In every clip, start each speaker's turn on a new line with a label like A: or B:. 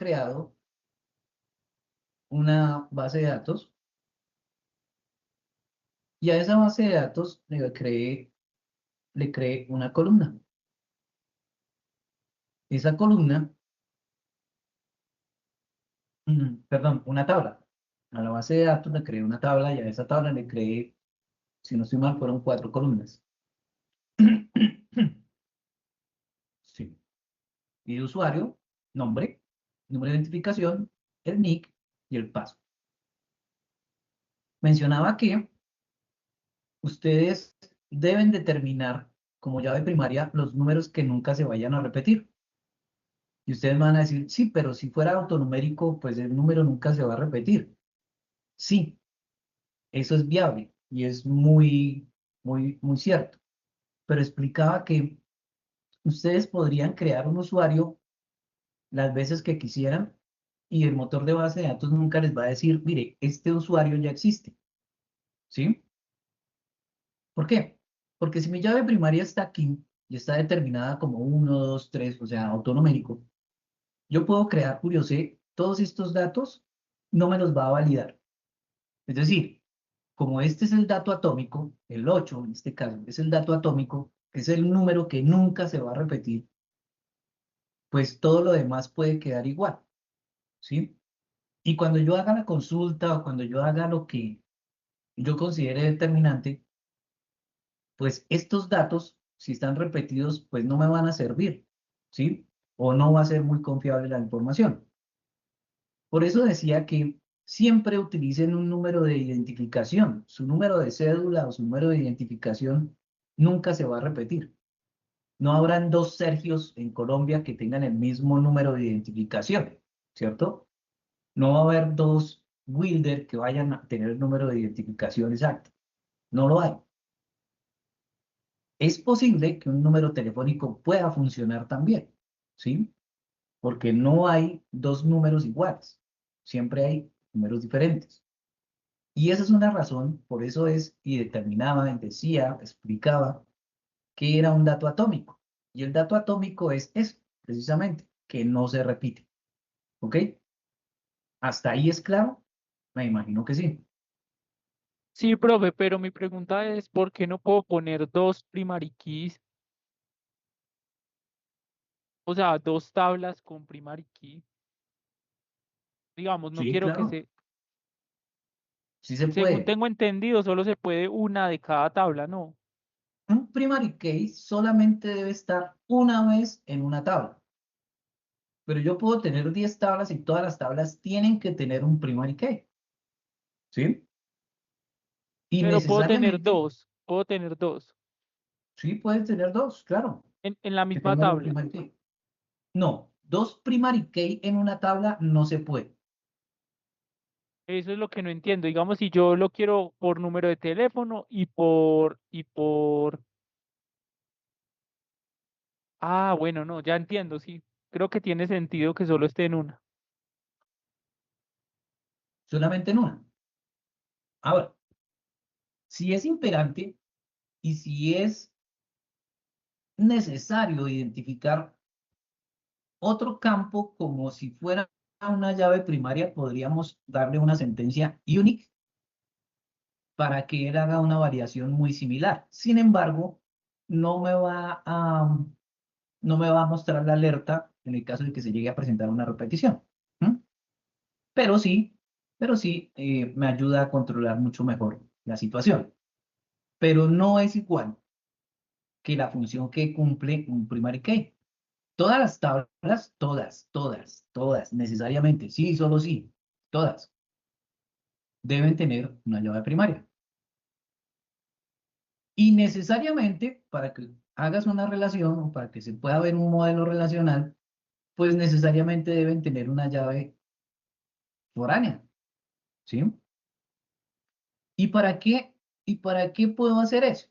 A: creado una base de datos y a esa base de datos le creé una columna. Esa columna, perdón, una tabla. A la base de datos le creé una tabla y a esa tabla le creé, si no estoy mal, fueron 4 columnas. Sí. Y de usuario, nombre, número de identificación, el nick y el paso. Mencionaba que ustedes deben determinar como llave primaria los números que nunca se vayan a repetir. Y ustedes van a decir, sí, pero si fuera autonumérico, pues el número nunca se va a repetir. Sí, eso es viable y es muy cierto. Pero explicaba que ustedes podrían crear un usuario las veces que quisieran y el motor de base de datos nunca les va a decir, mire, este usuario ya existe. ¿Sí? ¿Por qué? Porque si mi llave primaria está aquí y está determinada como 1, 2, 3, o sea, autonumérico, yo puedo crear Curiosé, todos estos datos no me los va a validar. Es decir, como este es el dato atómico, el 8 en este caso es el dato atómico, es el número que nunca se va a repetir, pues todo lo demás puede quedar igual, ¿sí? Y cuando yo haga la consulta o cuando yo haga lo que yo considere determinante, pues estos datos, si están repetidos, pues no me van a servir, ¿sí? O no va a ser muy confiable la información. Por eso decía que siempre utilicen un número de identificación. Su número de cédula o su número de identificación nunca se va a repetir. No habrán dos Sergios en Colombia que tengan el mismo número de identificación, ¿cierto? No va a haber dos Wilder que vayan a tener el número de identificación exacto. No lo hay. Es posible que un número telefónico pueda funcionar también, ¿sí? Porque no hay dos números iguales. Siempre hay números diferentes. Y esa es una razón, por eso es, y determinaba, decía, explicaba que era un dato atómico. Y el dato atómico es eso, precisamente, que no se repite. ¿Ok? ¿Hasta ahí es claro? Me imagino que sí.
B: Sí, profe, pero mi pregunta es, ¿por qué no puedo poner dos primary keys? O sea, dos tablas con primary key. Digamos, no
A: Sí,
B: quiero que
A: claro.
B: se,
A: Sí se
B: según
A: puede.
B: tengo entendido, solo se puede una de cada tabla, ¿no?
A: Un primary key solamente debe estar una vez en una tabla. Pero yo puedo tener 10 tablas y todas las tablas tienen que tener un primary key. ¿Sí? Y
B: Pero
A: necesariamente,
B: puedo tener dos
A: sí, puedes tener dos, claro,
B: en la
A: que
B: misma
A: tengan un
B: tabla.
A: primary key. No, dos primary key en una tabla no se puede.
B: Eso es lo que no entiendo. Digamos, si yo lo quiero por número de teléfono ah, bueno, no, ya entiendo, sí. Creo que tiene sentido que solo esté en una.
A: Solamente en una. Ahora, si es imperante y si es necesario identificar otro campo como si fuera una llave primaria, podríamos darle una sentencia unique para que él haga una variación muy similar. Sin embargo, no me va a, no me va a mostrar la alerta en el caso de que se llegue a presentar una repetición. ¿Mm? Pero sí, pero sí me ayuda a controlar mucho mejor la situación. Pero no es igual que la función que cumple un primary key. Todas las tablas, todas, necesariamente, sí, solo sí, todas, deben tener una llave primaria. Y necesariamente, para que hagas una relación o para que se pueda ver un modelo relacional, pues necesariamente deben tener una llave foránea, ¿sí? ¿Y para qué? ¿Y para qué puedo hacer eso?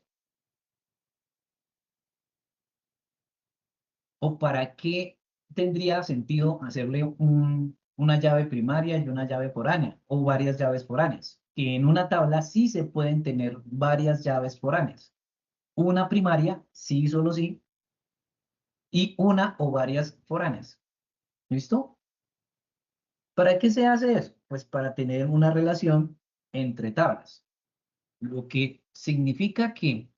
A: ¿O para qué tendría sentido hacerle una llave primaria y una llave foránea o varias llaves foráneas? Que en una tabla sí se pueden tener varias llaves foráneas. Una primaria, sí, solo sí, y una o varias foráneas. ¿Listo? ¿Para qué se hace eso? Pues para tener una relación entre tablas, lo que significa que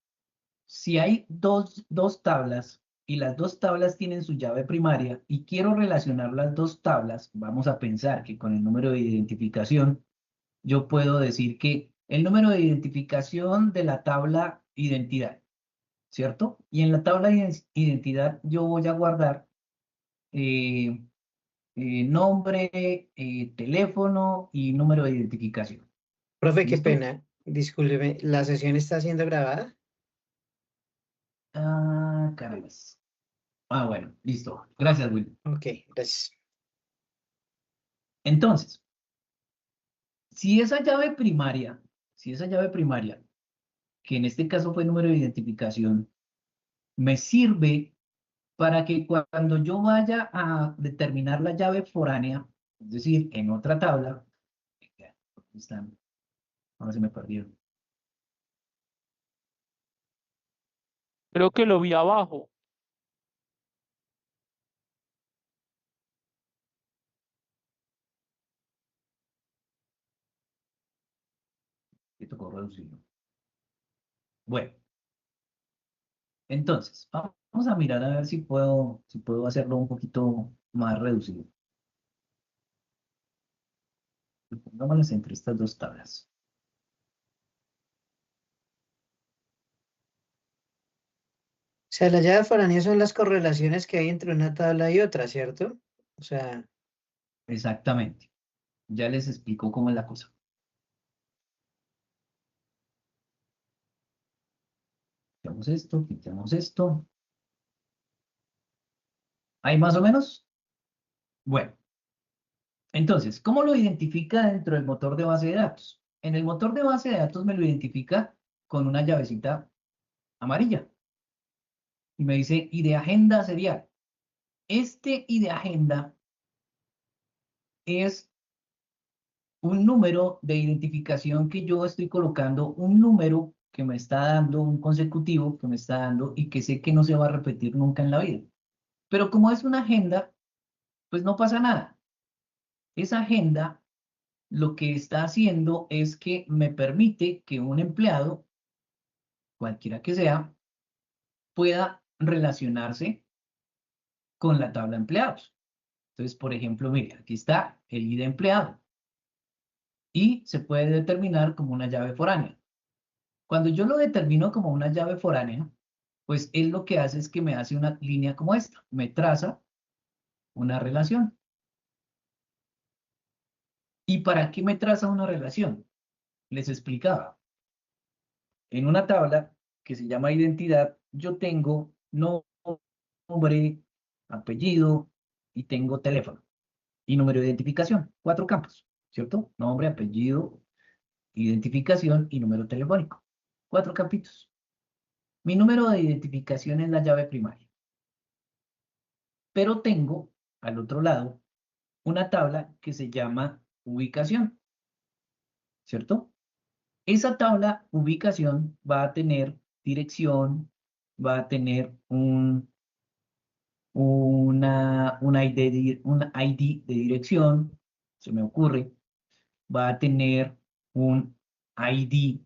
A: si hay dos tablas y las dos tablas tienen su llave primaria y quiero relacionar las dos tablas, vamos a pensar que con el número de identificación yo puedo decir que el número de identificación de la tabla identidad, ¿cierto? Y en la tabla de identidad yo voy a guardar eh, nombre, teléfono y número de identificación.
C: Profe, qué
A: ¿Listo?
C: pena. Discúlpeme, ¿la sesión está siendo grabada?
A: Ah, caramba. Ah, bueno, listo. Gracias, Will.
C: Ok, gracias.
A: Entonces, si esa llave primaria, que en este caso fue número de identificación, me sirve para que cuando yo vaya a determinar la llave foránea, es decir, en otra tabla, ¿dónde están? Ahora se me perdieron.
B: Creo que lo vi abajo.
A: Que tocó reducirlo. Bueno, entonces, vamos a mirar a ver si puedo hacerlo un poquito más reducido. Pongámoslas entre estas dos tablas.
C: O sea, la llave foránea son las correlaciones que hay entre una tabla y otra, ¿cierto? O sea,
A: Exactamente. Ya les explico cómo es la cosa. Quitamos esto, quitamos esto. ¿Hay más o menos? Bueno, entonces, ¿cómo lo identifica dentro del motor de base de datos? En el motor de base de datos me lo identifica con una llavecita amarilla y me dice ID agenda serial. Este ID agenda es un número de identificación que yo estoy colocando, un número que me está dando, un consecutivo que me está dando y que sé que no se va a repetir nunca en la vida. Pero como es una agenda, pues no pasa nada. Esa agenda lo que está haciendo es que me permite que un empleado, cualquiera que sea, pueda relacionarse con la tabla de empleados. Entonces, por ejemplo, mire, aquí está el ID empleado y se puede determinar como una llave foránea. Cuando yo lo determino como una llave foránea, pues él lo que hace es que me hace una línea como esta, me traza una relación. ¿Y para qué me traza una relación? Les explicaba. En una tabla que se llama identidad, yo tengo nombre, apellido y tengo teléfono y número de identificación. 4 campos, ¿cierto? Nombre, apellido, identificación y número telefónico. 4 campitos. Mi número de identificación es la llave primaria. Pero tengo al otro lado una tabla que se llama ubicación, ¿cierto? Esa tabla ubicación va a tener dirección, va a tener un ID de dirección, se me ocurre, va a tener un ID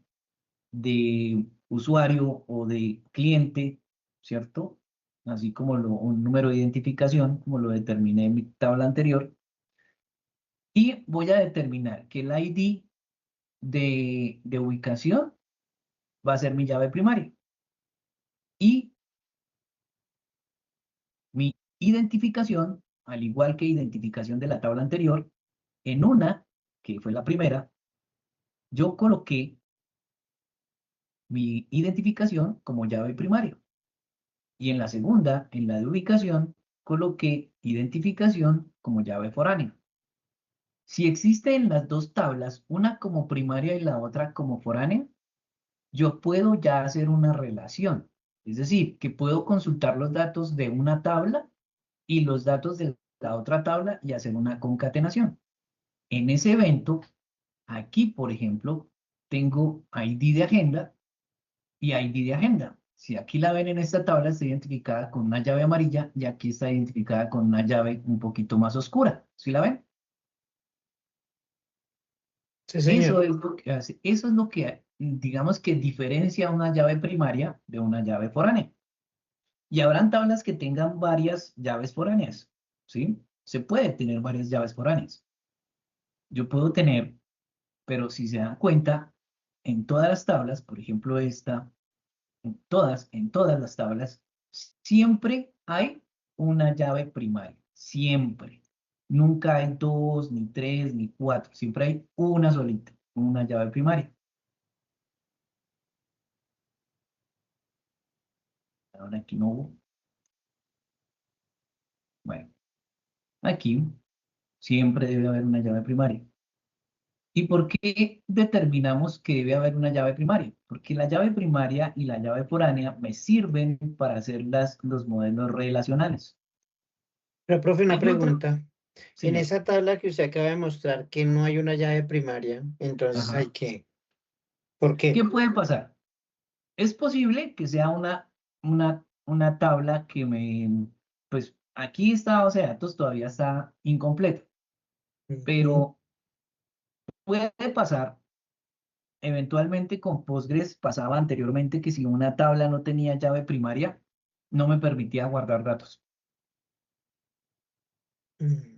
A: de usuario o de cliente, ¿cierto? Así como un número de identificación, como lo determiné en mi tabla anterior. Y voy a determinar que el ID de ubicación va a ser mi llave primaria. Y mi identificación, al igual que identificación de la tabla anterior, en una, que fue la primera, yo coloqué mi identificación como llave primaria. Y en la segunda, en la de ubicación, coloqué identificación como llave foránea. Si existe en las dos tablas, una como primaria y la otra como foránea, yo puedo ya hacer una relación. Es decir, que puedo consultar los datos de una tabla y los datos de la otra tabla y hacer una concatenación. En ese evento, aquí, por ejemplo, tengo ID de agenda y ID de agenda. Si aquí la ven en esta tabla, está identificada con una llave amarilla y aquí está identificada con una llave un poquito más oscura. ¿Sí la ven?
C: Sí,
A: Eso
C: señor.
A: es lo que hace, eso es lo que, digamos que diferencia una llave primaria de una llave foránea. Y habrán tablas que tengan varias llaves foráneas, ¿sí? Se puede tener varias llaves foráneas. Yo puedo tener, pero si se dan cuenta, en todas las tablas, por ejemplo esta, en todas las tablas, siempre hay una llave primaria, siempre. Nunca hay dos, ni tres, ni cuatro, siempre hay una solita, una llave primaria. Ahora aquí no hubo. Bueno, aquí siempre debe haber una llave primaria. ¿Y por qué determinamos que debe haber una llave primaria? Porque la llave primaria y la llave foránea me sirven para hacer los modelos relacionales.
C: Pero, profe, una
A: Hay otro,
C: pregunta. En
A: señor.
C: esa tabla que usted acaba de mostrar que no hay una llave primaria, entonces hay
A: Ajá.
C: que. ¿Por
A: ¿Qué
C: qué?
A: puede pasar? Es posible que sea una tabla que pues aquí esta base de datos todavía está incompleta,
C: Ujú.
A: pero puede pasar, eventualmente con Postgres pasaba anteriormente que si una tabla no tenía llave primaria, no me permitía guardar datos.
C: Mm.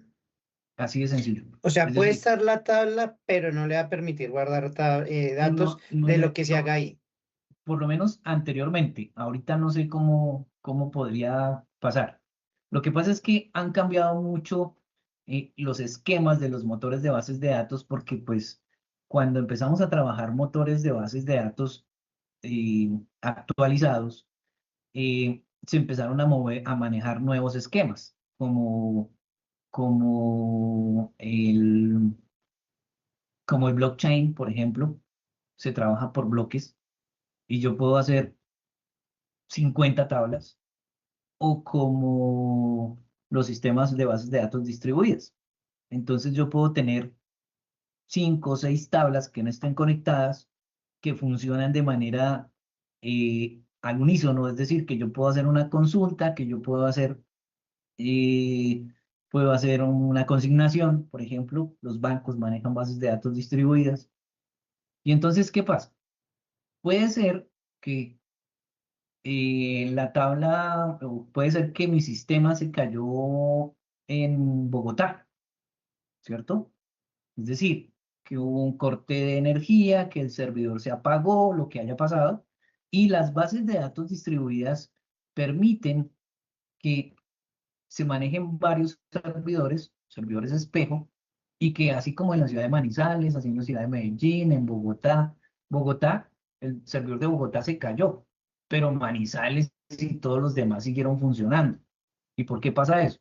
A: Así de sencillo.
C: O sea,
A: Es
C: puede
A: decir,
C: estar la tabla, pero no le va a permitir guardar datos
A: no, no
C: de lo
A: le,
C: que se haga
A: no,
C: ahí.
A: por lo menos anteriormente, ahorita no sé cómo podría pasar. Lo que pasa es que han cambiado mucho los esquemas de los motores de bases de datos porque pues cuando empezamos a trabajar motores de bases de datos actualizados, se empezaron a manejar nuevos esquemas, como como el blockchain, por ejemplo, se trabaja por bloques y yo puedo hacer 50 tablas o como los sistemas de bases de datos distribuidas. Entonces yo puedo tener 5 o 6 tablas que no estén conectadas, que funcionan de manera al unísono, es decir, que yo puedo hacer una consulta, que yo eh, puedo hacer una consignación, por ejemplo, los bancos manejan bases de datos distribuidas. Y entonces, ¿qué pasa? Puede ser que la tabla, o puede ser que mi sistema se cayó en Bogotá, ¿cierto? Es decir, que hubo un corte de energía, que el servidor se apagó, lo que haya pasado, y las bases de datos distribuidas permiten que se manejen varios servidores, servidores espejo, y que así como en la ciudad de Manizales, así en la ciudad de Medellín, en Bogotá, el servidor de Bogotá se cayó, pero Manizales y todos los demás siguieron funcionando. ¿Y por qué pasa eso?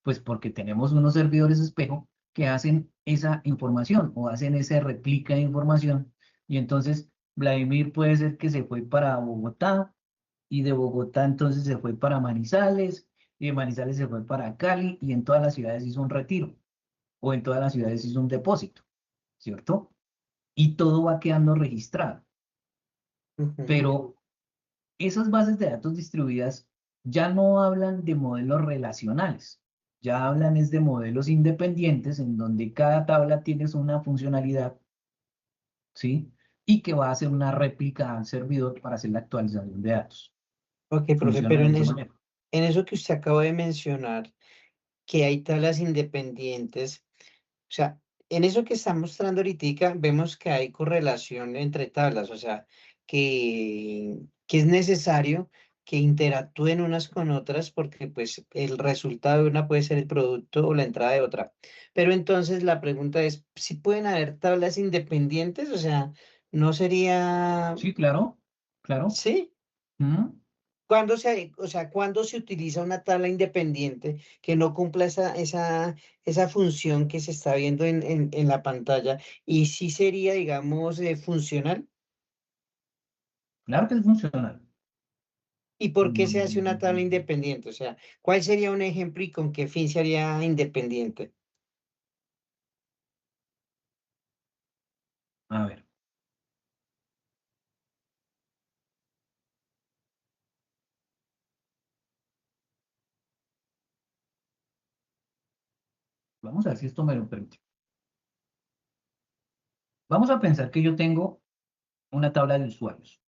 A: Pues porque tenemos unos servidores espejo que hacen esa información o hacen esa réplica de información. Y entonces Vladimir puede ser que se fue para Bogotá y de Bogotá entonces se fue para Manizales y de Manizales se fue para Cali y en todas las ciudades hizo un retiro o en todas las ciudades hizo un depósito, ¿cierto? Y todo va quedando registrado.
C: Ujú.
A: Pero esas bases de datos distribuidas ya no hablan de modelos relacionales, ya hablan es de modelos independientes en donde cada tabla tiene una funcionalidad, ¿sí? Y que va a hacer una réplica al servidor para hacer la actualización de datos.
C: Ok, profe, pero
A: Funcionan de esa manera.
C: en eso que usted acaba de mencionar, que hay tablas independientes, o sea, en eso que está mostrando ahorita, vemos que hay correlación entre tablas, o sea, que es necesario que interactúen unas con otras porque pues el resultado de una puede ser el producto o la entrada de otra. Pero entonces la pregunta es, ¿si pueden haber tablas independientes? O sea, ¿no sería,
A: Sí, claro, claro.
C: sí?
A: Ujú.
C: O sea, ¿cuándo se utiliza una tabla independiente que no cumpla esa función que se está viendo en la pantalla? Y sí sería, digamos, funcional.
A: Claro que es funcional.
C: ¿Y por qué se hace una tabla
A: Mm,
C: independiente? O sea, ¿cuál sería un ejemplo y con qué fin sería independiente?
A: a ver, vamos a ver si esto me lo permite. Vamos a pensar que yo tengo una tabla de usuarios.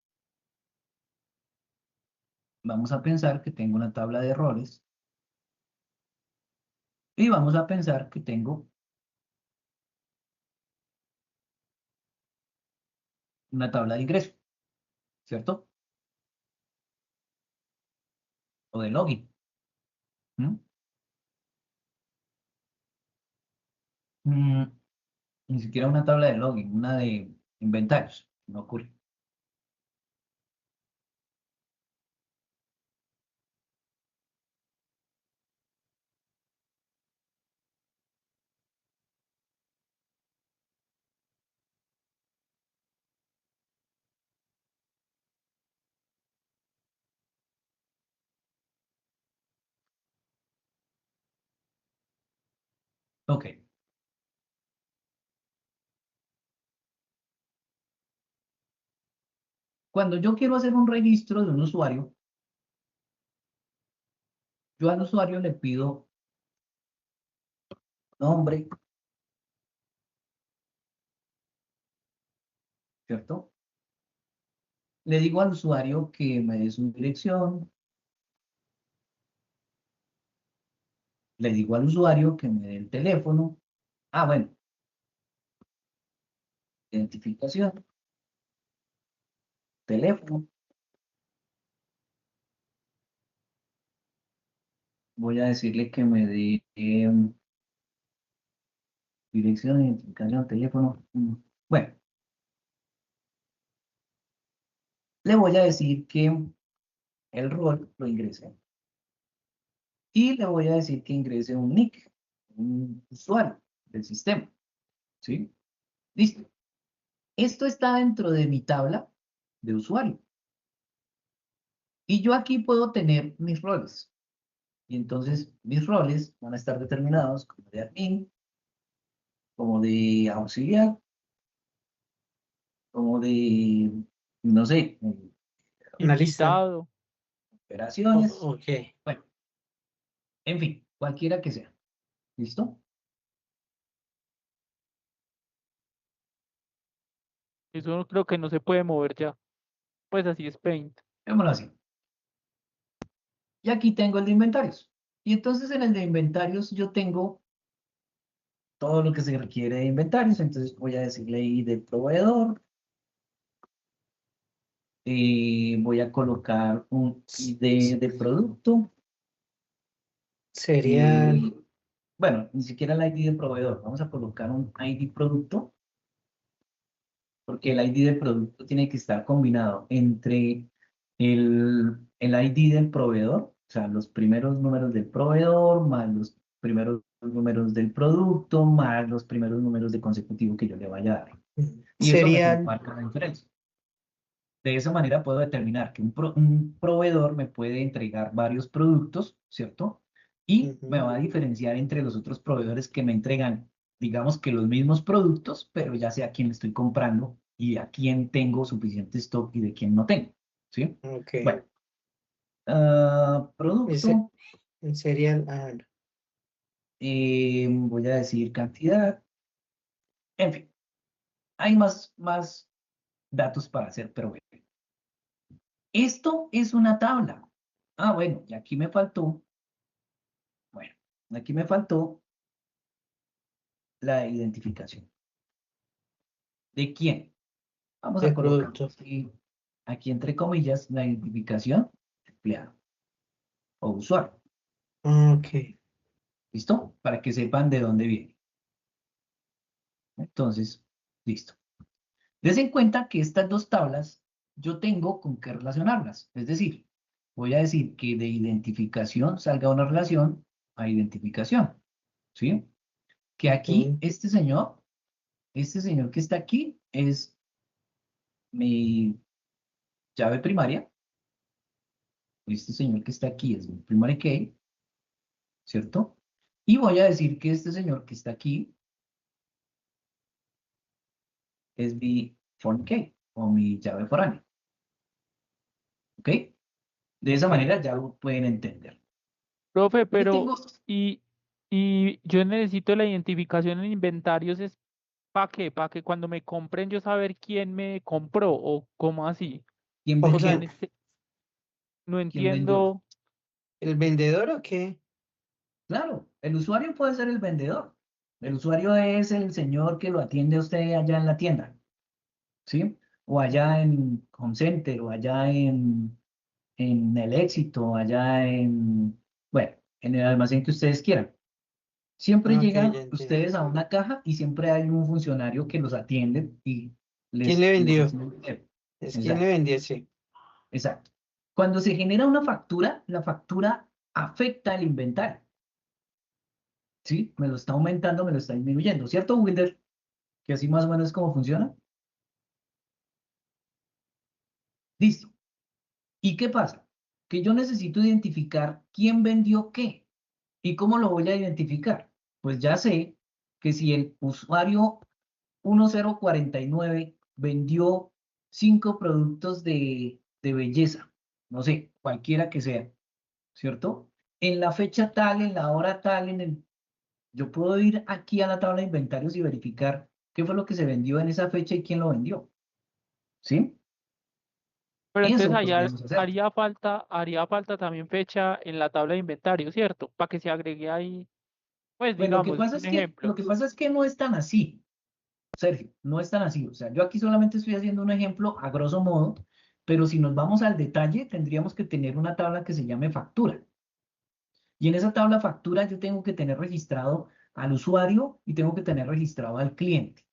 A: Vamos a pensar que tengo una tabla de errores. Y vamos a pensar que tengo una tabla de ingreso, ¿cierto? O de login. ¿Mm? Mm, Ni siquiera una tabla de login, una de inventarios. No ocurre. Ok. Cuando yo quiero hacer un registro de un usuario, yo al usuario le pido nombre, ¿cierto? Le digo al usuario que me dé su dirección, le digo al usuario que me dé el teléfono. Ah, bueno, identificación, teléfono. Voy a decirle que me dé dirección, identificación, teléfono. Bueno, le voy a decir que el rol lo ingrese. Y le voy a decir que ingrese un nick, un usuario del sistema. ¿Sí? Listo. Esto está dentro de mi tabla de usuario. Y yo aquí puedo tener mis roles. Y entonces mis roles van a estar determinados como de admin, como de auxiliar, como de, no sé,
C: Analista.
B: Invitado.
A: operaciones,
C: Ok.
A: bueno, en fin, cualquiera que sea. ¿Listo?
B: Eso creo que no se puede mover ya. Pues así es Paint.
A: Démoslo así. Y aquí tengo el de inventarios. Y entonces en el de inventarios yo tengo todo lo que se requiere de inventarios. Entonces voy a decirle ahí de proveedor. Voy a colocar un ID de producto.
C: Sería,
A: eh, bueno, ni siquiera el ID de proveedor. Vamos a colocar un ID producto, porque el ID de producto tiene que estar combinado entre el ID del proveedor, o sea, los primeros números del proveedor, más los primeros números del producto, más los primeros números de consecutivo que yo le vaya a dar. Y eso me
C: sería,
A: marca la diferencia. De esa manera puedo determinar que un proveedor me puede entregar varios productos, ¿cierto? Y me
C: ujú,
A: va a diferenciar entre los otros proveedores que me entregan, digamos que los mismos productos, pero ya sé a quién le estoy comprando y a quién tengo suficiente stock y de quién no tengo, ¿sí?
C: ok.
A: Bueno,
C: Ese
A: producto,
C: sería,
A: voy a decir cantidad, en fin, hay más datos para hacer, pero bueno. Esto es una tabla. Ah, bueno, y aquí me faltó. Bueno, aquí me faltó la identificación. ¿De quién? Vamos
C: de
A: a colocar
C: producto.
A: aquí entre comillas la identificación de empleado o usuario.
C: Ok.
A: ¿Listo? Para que sepan de dónde viene. Entonces, listo. Des en cuenta que estas dos tablas yo tengo con qué relacionarlas. Es decir, voy a decir que de identificación salga una relación a identificación. ¿Sí? Que aquí
C: Ujú,
A: este señor que está aquí es mi llave primaria. Este señor que está aquí es mi primary key, ¿cierto? Y voy a decir que este señor que está aquí es mi foreign key o mi llave foránea, ¿ok? De esa
C: ok.
A: manera ya lo pueden entender.
B: Profe,
A: Yo
B: pero
A: tengo,
B: y yo necesito la identificación en inventarios es ¿Para qué? ¿Para que cuando me compren yo saber quién me compró o cómo así?
A: ¿Quién
C: ¿O
B: O sea,
A: vendió?
C: quién?
B: no
A: ¿Quién vendió?
B: entiendo.
C: ¿El vendedor o qué?
A: Claro, el usuario puede ser el vendedor. El usuario es el señor que lo atiende a usted allá en la tienda, ¿sí? O allá en Home Center, o allá en El Éxito, allá bueno, en el almacén que ustedes quieran. Siempre
C: Ok, ya
A: llegan
C: entiendo.
A: ustedes a una caja y siempre hay un funcionario que los atiende y
C: ¿Quién le
A: les
C: vendió?
A: recibe el dinero.
C: Es quien le
A: Exacto,
C: vendió, sí.
A: exacto. Cuando se genera una factura, la factura afecta el inventario, ¿sí? Me lo está aumentando, me lo está disminuyendo, ¿cierto, Wilder? Que así más o menos es como funciona. Listo. ¿Y qué pasa? Que yo necesito identificar quién vendió qué. ¿Y cómo lo voy a identificar? Pues ya sé que si el usuario 1049 vendió 5 productos de belleza, no sé, cualquiera que sea, ¿cierto? En la fecha tal, en la hora tal, yo puedo ir aquí a la tabla de inventarios y verificar qué fue lo que se vendió en esa fecha y quién lo vendió, ¿sí?
B: Pero entonces
A: Eso
B: allá
A: podríamos hacer.
B: haría falta también fecha en la tabla de inventario, ¿cierto? Para que se agregue ahí, pues
A: Pues
B: digamos, un
A: lo
B: ejemplo.
A: que pasa es que no es tan así, Sergio, no es tan así. O sea, yo aquí solamente estoy haciendo un ejemplo a grosso modo, pero si nos vamos al detalle, tendríamos que tener una tabla que se llame factura. Y en esa tabla factura yo tengo que tener registrado al usuario y tengo que tener registrado al cliente.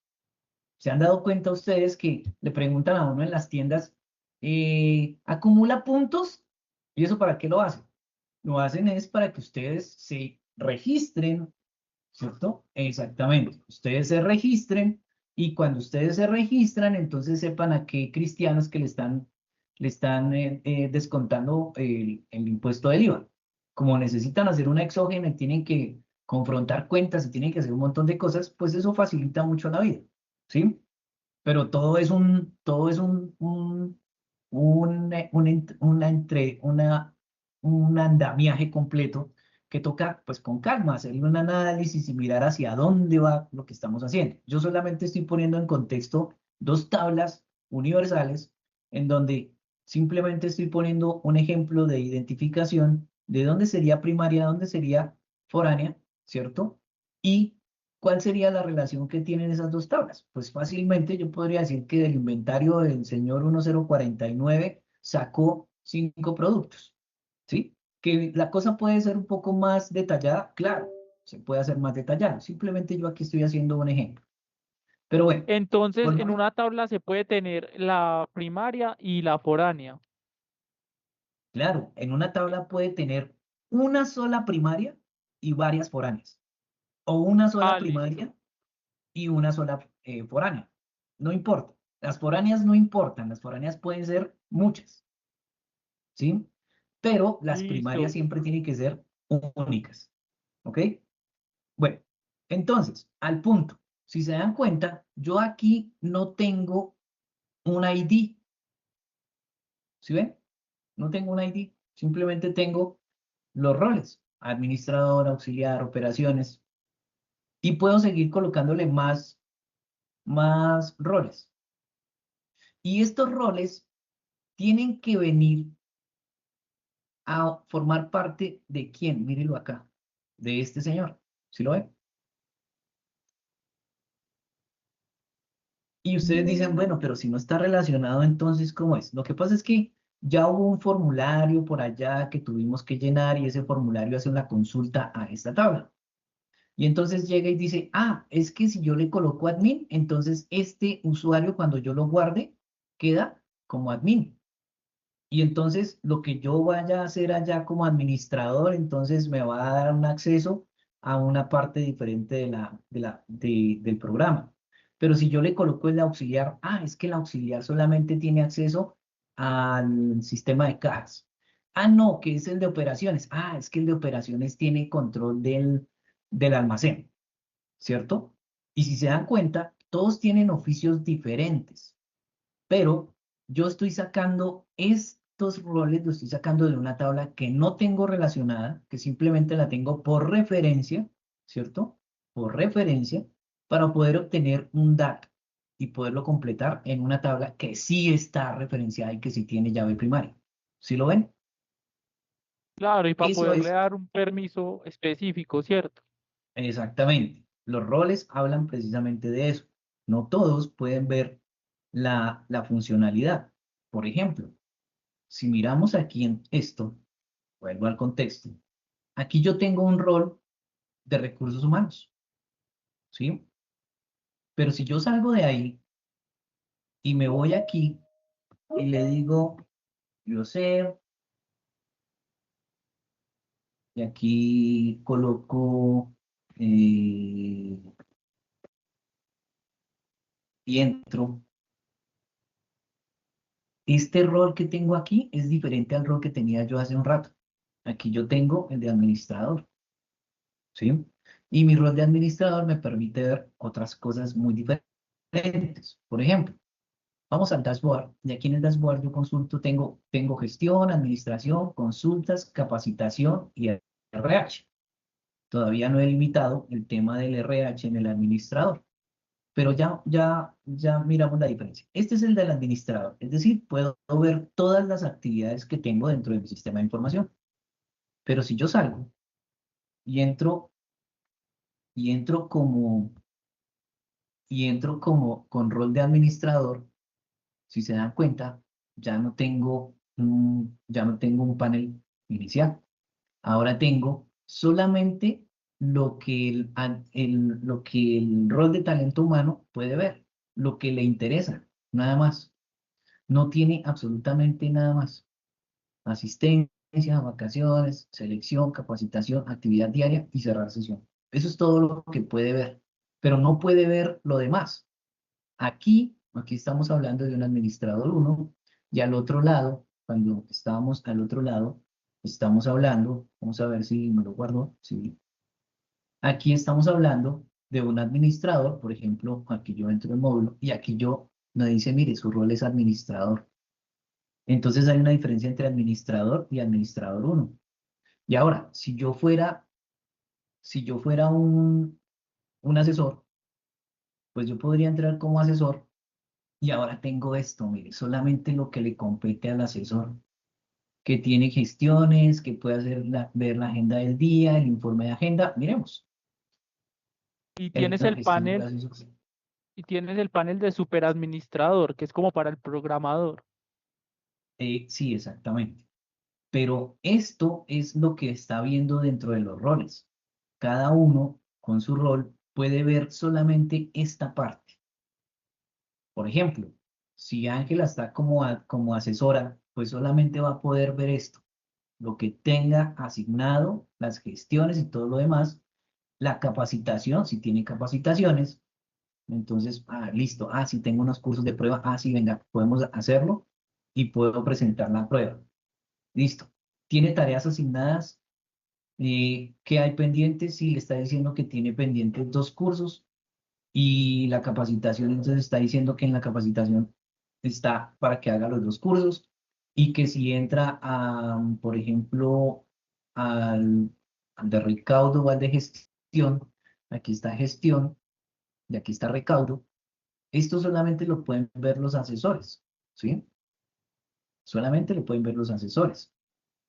A: ¿Se han dado cuenta ustedes que le preguntan a uno en las tiendas, ¿acumula puntos? ¿Y eso para qué lo hacen? Lo hacen es para que ustedes se registren, ¿cierto? Exactamente. Ustedes se registren y cuando ustedes se registran, entonces sepan a qué cristianos que le están descontando el impuesto del IVA. Como necesitan hacer una exógena y tienen que confrontar cuentas y tienen que hacer un montón de cosas, pues eso facilita mucho la vida, ¿sí? Pero todo es un andamiaje completo que toca, pues con calma, hacer un análisis y mirar hacia dónde va lo que estamos haciendo. Yo solamente estoy poniendo en contexto 2 tablas universales en donde simplemente estoy poniendo un ejemplo de identificación de dónde sería primaria, dónde sería foránea, ¿cierto? Y ¿cuál sería la relación que tienen esas 2 tablas? Pues fácilmente yo podría decir que del inventario del señor 1049 sacó 5 productos, ¿sí? Que la cosa puede ser un poco más detallada, claro, se puede hacer más detallado. Simplemente yo aquí estoy haciendo un ejemplo. Pero bueno,
B: Entonces, en
A: volvamos.
B: una tabla se puede tener la primaria y la foránea.
A: Claro, en una tabla puede tener una sola primaria y varias foráneas, o una sola
B: Ah, listo.
A: primaria y una sola foránea. No importa. Las foráneas no importan, las foráneas pueden ser muchas, ¿sí? Pero las primarias
B: Listo.
A: siempre tienen que ser únicas, ¿ok? Bueno, entonces, al punto, si se dan cuenta, yo aquí no tengo un ID, ¿sí ven? No tengo un ID, simplemente tengo los roles, administrador, auxiliar, operaciones, y puedo seguir colocándole más roles. Y estos roles tienen que venir a formar parte de quién, mírenlo acá, de este señor, ¿sí lo ven? Y ustedes dicen, bueno, pero si no está relacionado, entonces, ¿cómo es? Lo que pasa es que ya hubo un formulario por allá que tuvimos que llenar y ese formulario hace una consulta a esta tabla. Y entonces llega y dice, es que si yo le coloco admin, entonces este usuario cuando yo lo guarde queda como admin. Y entonces lo que yo vaya a hacer allá como administrador, entonces me va a dar un acceso a una parte diferente del programa. Pero si yo le coloco el auxiliar, es que el auxiliar solamente tiene acceso al sistema de cajas. No, que es el de operaciones. Es que el de operaciones tiene control del almacén, ¿cierto? Y si se dan cuenta, todos tienen oficios diferentes, pero yo estoy sacando estos roles, los estoy sacando de una tabla que no tengo relacionada, que simplemente la tengo por referencia, ¿cierto? Por referencia, para poder obtener un dato y poderlo completar en una tabla que sí está referenciada y que sí tiene llave primaria. ¿Sí lo ven?
B: Claro, y para
A: Eso
B: poderle
A: es
B: dar un permiso específico, ¿cierto?
A: exactamente. Los roles hablan precisamente de eso. No todos pueden ver la funcionalidad. Por ejemplo, si miramos aquí en esto, vuelvo al contexto, aquí yo tengo un rol de recursos humanos, ¿sí? Pero si yo salgo de ahí y me voy aquí y le digo, yo sé, y aquí coloco y entro, este rol que tengo aquí es diferente al rol que tenía yo hace un rato. Aquí yo tengo el de administrador, ¿sí? Y mi rol de administrador me permite ver otras cosas muy diferentes. Por ejemplo, vamos al dashboard, y aquí en el dashboard yo consulto, tengo gestión, administración, consultas, capacitación y RH. Todavía no he limitado el tema del RH en el administrador, pero ya miramos la diferencia. Este es el del administrador, es decir, puedo ver todas las actividades que tengo dentro de mi sistema de información. Pero si yo salgo y entro, y entro como, y entro como con rol de administrador, si se dan cuenta, ya no tengo un panel inicial. Ahora tengo solamente lo que el rol de talento humano puede ver, lo que le interesa, nada más. No tiene absolutamente nada más. Asistencia, vacaciones, selección, capacitación, actividad diaria y cerrar sesión. Eso es todo lo que puede ver, pero no puede ver lo demás. Aquí estamos hablando de un administrador uno y al otro lado, cuando estábamos al otro lado, estamos hablando, vamos a ver si me lo guardo, sí. Aquí estamos hablando de un administrador, por ejemplo, aquí yo entro en módulo y aquí yo me dice, mire, su rol es administrador. Entonces hay una diferencia entre administrador y administrador uno. Y ahora, si yo fuera un asesor, pues yo podría entrar como asesor. Y ahora tengo esto, mire, solamente lo que le compete al asesor, que tiene gestiones, que puede ver la agenda del día, el informe de agenda. Miremos,
B: Y tienes
A: la
B: el
A: gestión del
B: panel,
A: asesor.
B: y tienes el panel de superadministrador, que es como para el programador.
A: Sí, exactamente. Pero esto es lo que está viendo dentro de los roles. Cada uno con su rol puede ver solamente esta parte. Por ejemplo, si Ángela está como asesora, pues solamente va a poder ver esto, lo que tenga asignado, las gestiones y todo lo demás, la capacitación, si tiene capacitaciones, entonces, listo, si tengo unos cursos de prueba, sí, venga, podemos hacerlo y puedo presentar la prueba. Listo. ¿Tiene tareas asignadas? ¿Qué hay pendientes? Sí, le está diciendo que tiene pendientes 2 cursos y la capacitación, entonces está diciendo que en la capacitación está para que haga los 2 cursos y que si entra por ejemplo, al, al de recaudo o al de gestión, aquí está gestión y aquí está recaudo, esto solamente lo pueden ver los asesores, ¿sí? Solamente lo pueden ver los asesores.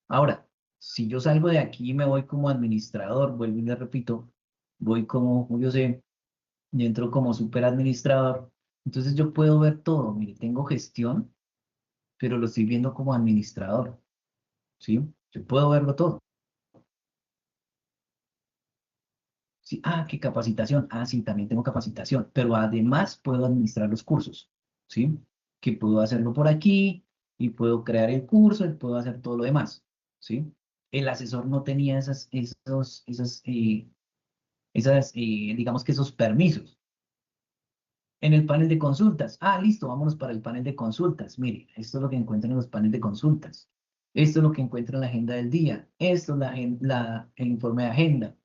A: Ahora, si yo salgo de aquí y me voy como administrador, vuelvo y le repito, voy como Julio C y entro como super administrador, entonces yo puedo ver todo. Mire, tengo gestión, pero lo estoy viendo como administrador, ¿sí? Yo puedo verlo todo. Sí, ¿qué capacitación? Sí, también tengo capacitación, pero además puedo administrar los cursos, ¿sí? Que puedo hacerlo por aquí y puedo crear el curso y puedo hacer todo lo demás, ¿sí? El asesor no tenía digamos que esos permisos. En el panel de consultas. Listo, vámonos para el panel de consultas. Mire, esto es lo que encuentran en los paneles de consultas. Esto es lo que encuentra en la agenda del día. Esto es el informe de agenda.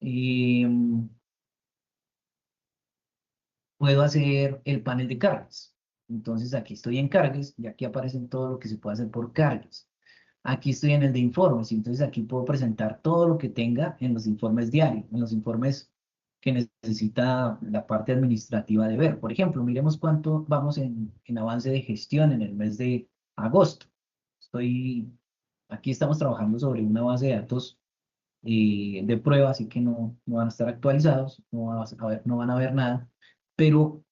A: Y puedo hacer el panel de cargas. Entonces aquí estoy en cargas y aquí aparecen todo lo que se puede hacer por cargas. Aquí estoy en el de informes y entonces aquí puedo presentar todo lo que tenga en los informes diarios, en los informes. que necesita la parte administrativa de ver. Por ejemplo, miremos cuánto vamos en avance de gestión en el mes de agosto. Aquí estamos trabajando sobre una base de datos de prueba, así que no van a estar actualizados, no van a ver nada, pero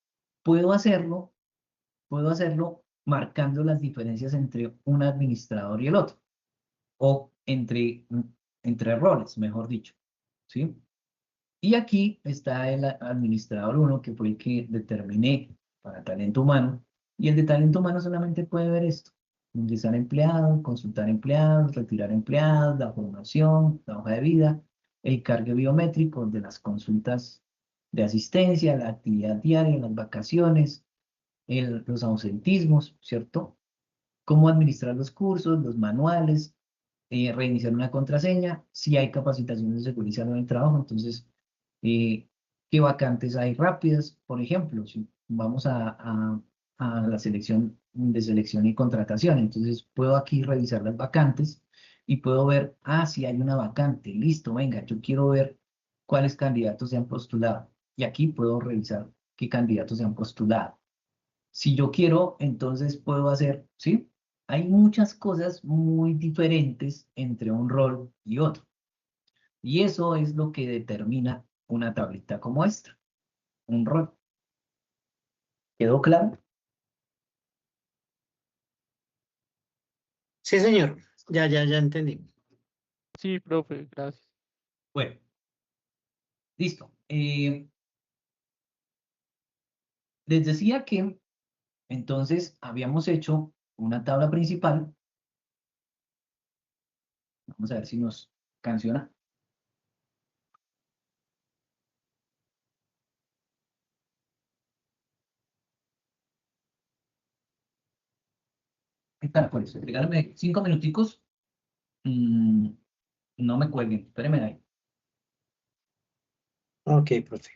A: puedo hacerlo, puedo hacerlo marcando las diferencias entre un administrador y el otro, o entre roles, mejor dicho, ¿sí? Y aquí está el administrador 1, que fue el que determiné para talento humano, y el de talento humano solamente puede ver esto: ingresar empleados, consultar empleados, retirar empleados, la formación, la hoja de vida, el cargo biométrico de las consultas de asistencia, la actividad diaria, las vacaciones, los ausentismos, ¿cierto? Cómo administrar los cursos, los manuales, reiniciar una contraseña, si hay capacitaciones de seguridad en el trabajo, entonces, eh, qué vacantes hay rápidas, por ejemplo, si vamos a la selección y contratación, entonces puedo aquí revisar las vacantes y puedo ver, si hay una vacante, listo, venga, yo quiero ver cuáles candidatos se han postulado, y aquí puedo revisar qué candidatos se han postulado. Si yo quiero, entonces puedo hacer, ¿sí? Hay muchas cosas muy diferentes entre un rol y otro. Y eso es lo que determina una tablita como esta, un rol. ¿Quedó claro?
C: Sí, señor. Ya entendí.
B: Sí, profe, gracias.
A: Bueno, listo. Les decía que entonces habíamos hecho una tabla principal. Vamos a ver si nos canciona. Caracoles, regálame 5 minuticos. No me cuelguen, espérenme ahí.
C: Ok, profe.